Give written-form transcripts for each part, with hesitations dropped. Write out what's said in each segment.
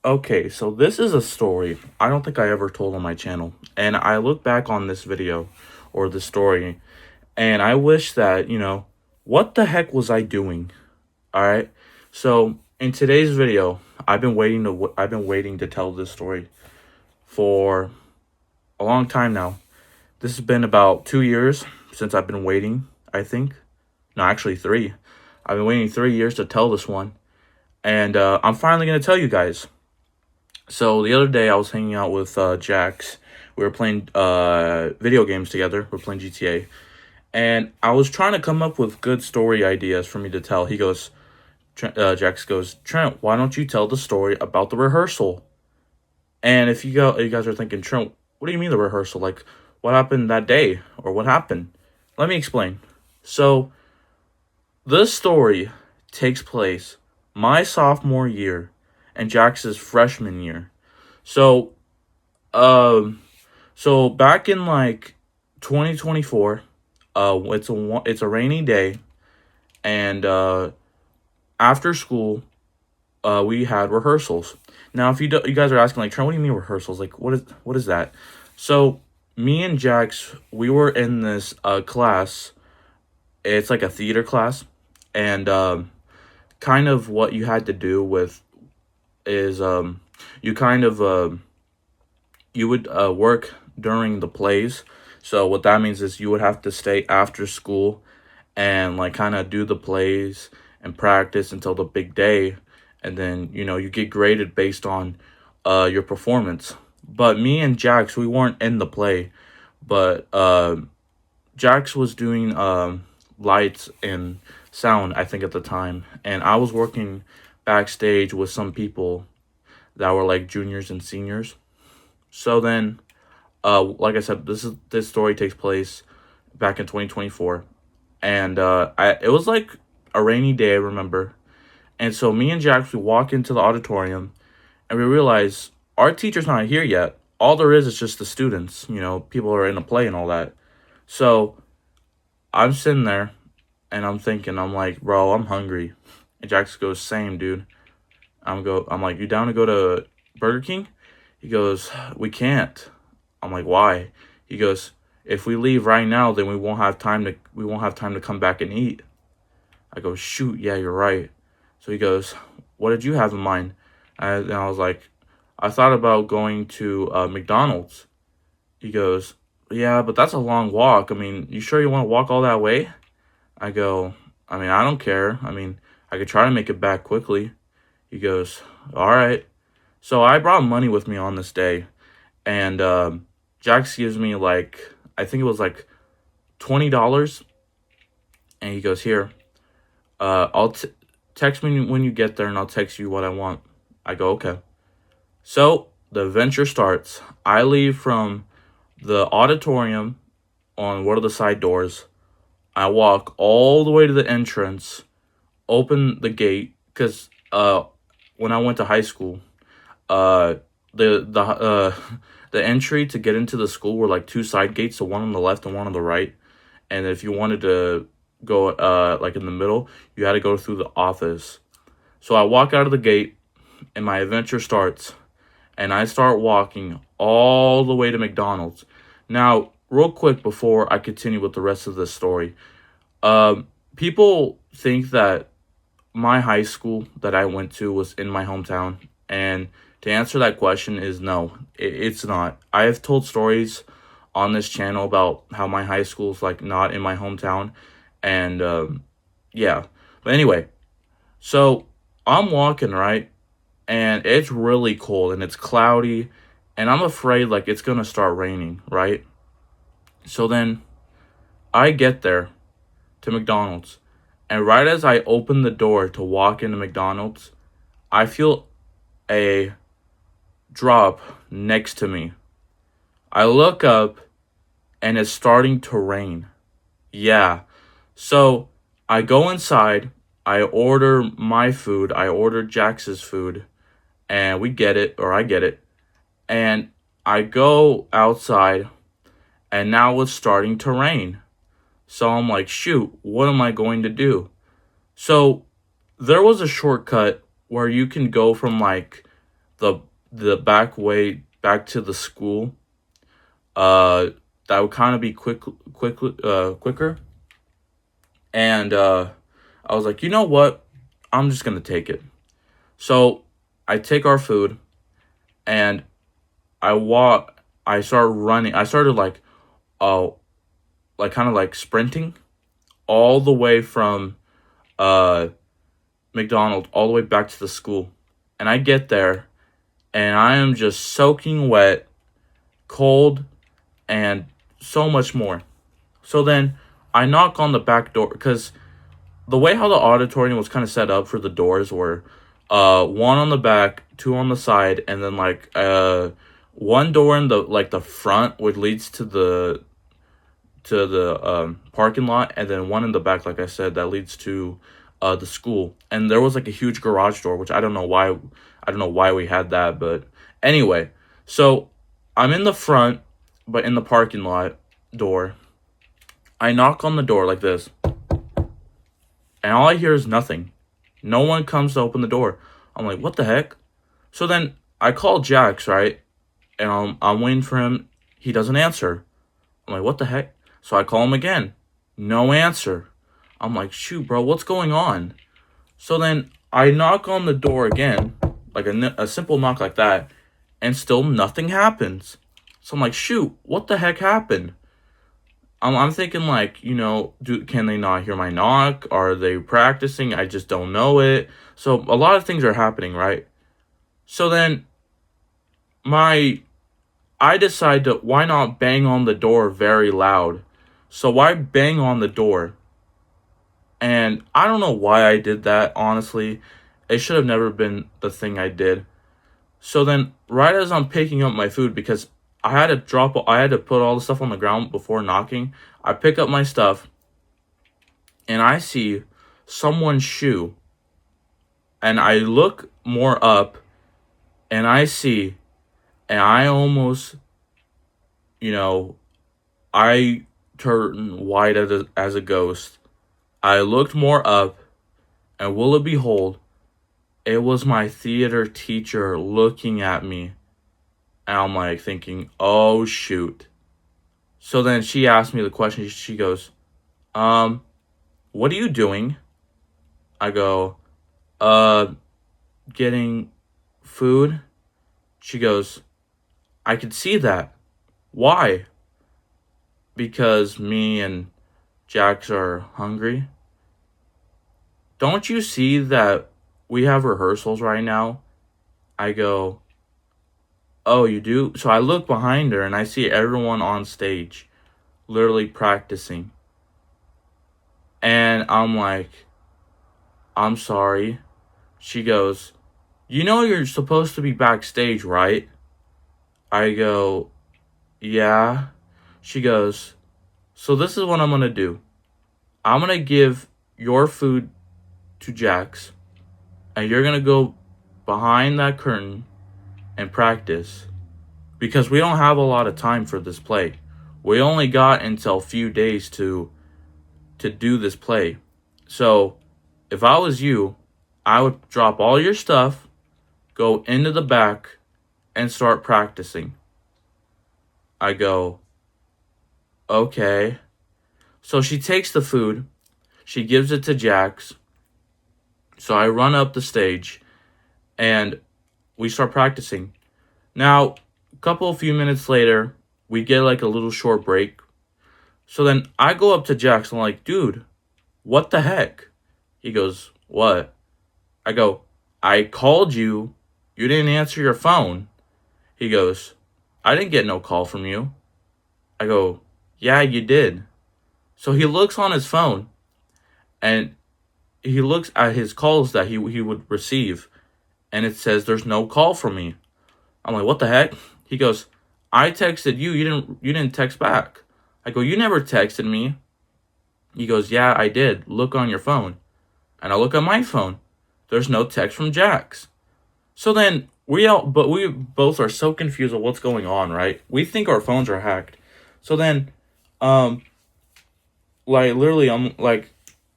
Okay, so this is a story I don't think I ever told on my channel. And I look back on this video or the story and I wish that, what the heck was I doing? All right? So, in today's video, I've been waiting to tell this story for a long time now. This has been about 2 years since I've been waiting, I think. No, actually 3. I've been waiting 3 years to tell this one. And I'm finally going to tell you guys. So the other day I was hanging out with Jax. We were playing video games together. We are playing GTA. And I was trying to come up with good story ideas for me to tell. Jax goes, Trent, why don't you tell the story about the rehearsal? And if you guys are thinking, Trent, what do you mean the rehearsal? Like, what happened that day? Or what happened? Let me explain. So, this story takes place my sophomore year and Jax's freshman year. So, um, so back in like 2024, it's a rainy day, and after school, we had rehearsals. Now, if you guys are asking like, Trent, what do you mean rehearsals? Like, what is that? So, me and Jax, we were in this class. It's like a theater class, and kind of what you had to do with is you kind of you would work during the plays. So what that means is you would have to stay after school and like kind of do the plays and practice until the big day, and then you get graded based on your performance. But me and Jax, we weren't in the play, but Jax was doing lights and sound, I think, at the time, and I was working backstage with some people that were like juniors and seniors. So then, like I said, this story takes place back in 2024, and it was like a rainy day, I remember. And so me and Jax, we walk into the auditorium, and we realize our teacher's not here yet. All there is just the students. People are in a play and all that. So I'm sitting there, and I'm thinking, I'm like, bro, I'm hungry. And Jax goes, same, dude. I'm like, you down to go to Burger King? He goes, we can't. I'm like, why? He goes, if we leave right now, then we won't have time to come back and eat. I go, shoot, yeah, you're right. So he goes, what did you have in mind? And I was like, I thought about going to McDonald's. He goes, yeah, but that's a long walk. I mean, you sure you want to walk all that way? I go, I mean, I don't care. I mean, I could try to make it back quickly. He goes, all right. So I brought money with me on this day, and Jax gives me like, I think it was like $20, and he goes, here, text me when you get there, and I'll text you what I want. I go, okay. So the adventure starts. I leave from the auditorium on one of the side doors. I walk all the way to the entrance, open the gate, because when I went to high school, uh the entry to get into the school were like two side gates, so one on the left and one on the right. And if you wanted to go like in the middle, you had to go through the office. So I walk out of the gate, and my adventure starts, and I start walking all the way to McDonald's. Now, real quick before I continue with the rest of this story, people think that my high school that I went to was in my hometown, and to answer that question is no, it's not. I have told stories on this channel about how my high school is like not in my hometown, and yeah. But anyway, so I'm walking, right, and it's really cold and it's cloudy, and I'm afraid like it's gonna start raining, right? So then I get there to McDonald's, and right as I open the door to walk into McDonald's, I feel a drop next to me. I look up, and it's starting to rain. Yeah. So I go inside, I order my food, I order Jax's food, and we get it, or I get it. And I go outside, and now it's starting to rain. So I'm like, shoot, what am I going to do? So there was a shortcut where you can go from like the the back way back to the school, uh, that would kind of be quicker. And I was like, you know what? I'm just gonna take it. So I take our food and I walk. I started running. I started uh, like kind of like sprinting all the way from uh McDonald's all the way back to the school. And I get there and I am just soaking wet, cold, and so much more. So then I knock on the back door because the way how the auditorium was kind of set up for the doors were one on the back, two on the side, and then one door in the front which leads to the parking lot, and then one in the back, like I said, that leads to the school. And there was like a huge garage door, which I don't know why we had that, but anyway. So I'm in the front, but in the parking lot door. I knock on the door like this, and all I hear is nothing. No one comes to open the door. I'm like, what the heck? So then I call Jax, right? And I'm waiting for him. He doesn't answer. I'm like, what the heck? So I call him again. No answer. I'm like, shoot, bro, what's going on? So then I knock on the door again, like a simple knock like that, and still nothing happens. So I'm like, shoot, what the heck happened? I'm thinking like, can they not hear my knock? Are they practicing? I just don't know it. So a lot of things are happening, right? So then I decide to, why not bang on the door very loud? So I bang on the door. And I don't know why I did that, honestly. It should have never been the thing I did. So then, right as I'm picking up my food, because I had to put all the stuff on the ground before knocking. I pick up my stuff, and I see someone's shoe. And I look more up, and I see, and I almost, I turned white as a ghost. I looked more up, and will it behold, it was my theater teacher looking at me. And I'm like thinking, oh shoot. So then she asked me the question. She goes, what are you doing? I go, getting food. She goes, I could see that. Why? Because me and Jax are hungry. Don't you see that we have rehearsals right now? I go, oh, you do? So I look behind her and I see everyone on stage, literally practicing. And I'm like, I'm sorry. She goes, you're supposed to be backstage, right? I go, yeah. She goes, so this is what I'm going to do. I'm going to give your food to Jax, and you're going to go behind that curtain and practice, because we don't have a lot of time for this play. We only got until a few days to do this play. So if I was you, I would drop all your stuff, go into the back, and start practicing. I go, okay. So she takes the food, she gives it to Jax. So I run up the stage, and we start practicing. Now, a few minutes later, we get like a little short break. So then I go up to Jax, and I'm like, dude, what the heck? He goes, what? I go, I called you. You didn't answer your phone. He goes, I didn't get no call from you. I go, yeah, you did. So he looks on his phone, and he looks at his calls that he would receive, and it says there's no call from me. I'm like, what the heck? He goes, I texted you. You didn't text back. I go, you never texted me. He goes, yeah, I did. Look on your phone. And I look on my phone. There's no text from Jax. So then we both are so confused of what's going on, right? We think our phones are hacked. So then, literally, I'm like,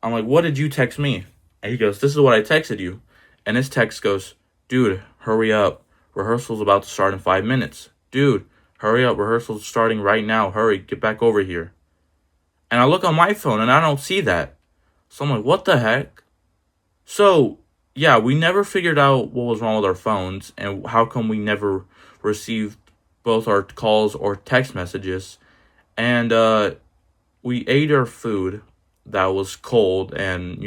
what did you text me? And he goes, this is what I texted you. And his text goes, dude, hurry up. rehearsal's about to start in 5 minutes. Dude, hurry up, rehearsal's starting right now. Hurry, get back over here. And I look on my phone and I don't see that. So I'm like, what the heck? So, yeah, we never figured out what was wrong with our phones and how come we never received both our calls or text messages. And we ate our food that was cold, and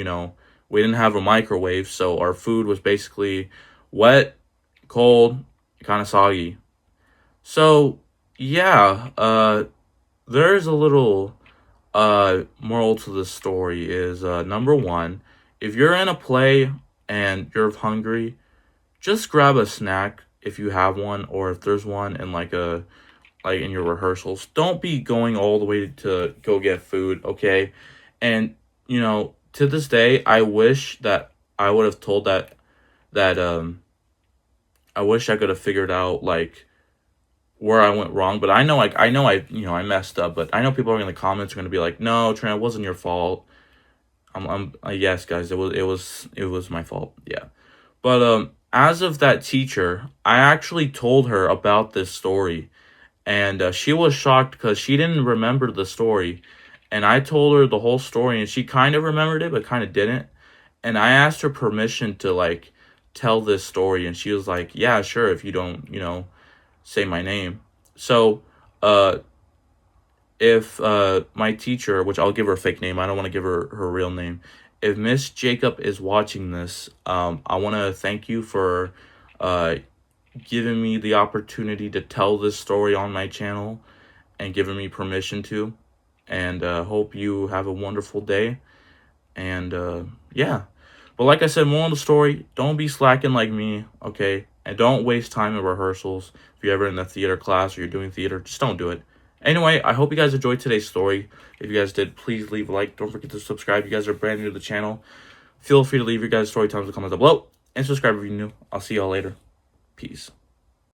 we didn't have a microwave, so our food was basically wet, cold, kind of soggy. So, yeah, there's a little moral to this story is number one, if you're in a play and you're hungry, just grab a snack if you have one, or if there's one in like in your rehearsals. Don't be going all the way to go get food, okay? And to this day, I wish that I would have told that I wish I could have figured out like where I went wrong. But I know, like, I messed up. But I know people in the comments are gonna be like, "No, Trent, it wasn't your fault." Yes, guys, it was my fault. Yeah. But as of that teacher, I actually told her about this story, and she was shocked because she didn't remember the story. And I told her the whole story, and she kind of remembered it, but kind of didn't. And I asked her permission to like tell this story, and she was like, "Yeah, sure, if you don't, say my name." So, uh, if my teacher, which I'll give her a fake name, I don't want to give her real name. If Miss Jacob is watching this, I want to thank you for uh giving me the opportunity to tell this story on my channel and giving me permission to. And hope you have a wonderful day. And yeah. But like I said, more of the story, don't be slacking like me, okay? And don't waste time in rehearsals. If you're ever in a theater class or you're doing theater, just don't do it. Anyway, I hope you guys enjoyed today's story. If you guys did, please leave a like. Don't forget to subscribe. If you guys are brand new to the channel, feel free to leave your guys' story times in the comments down below. And subscribe if you're new. I'll see y'all later. Peace.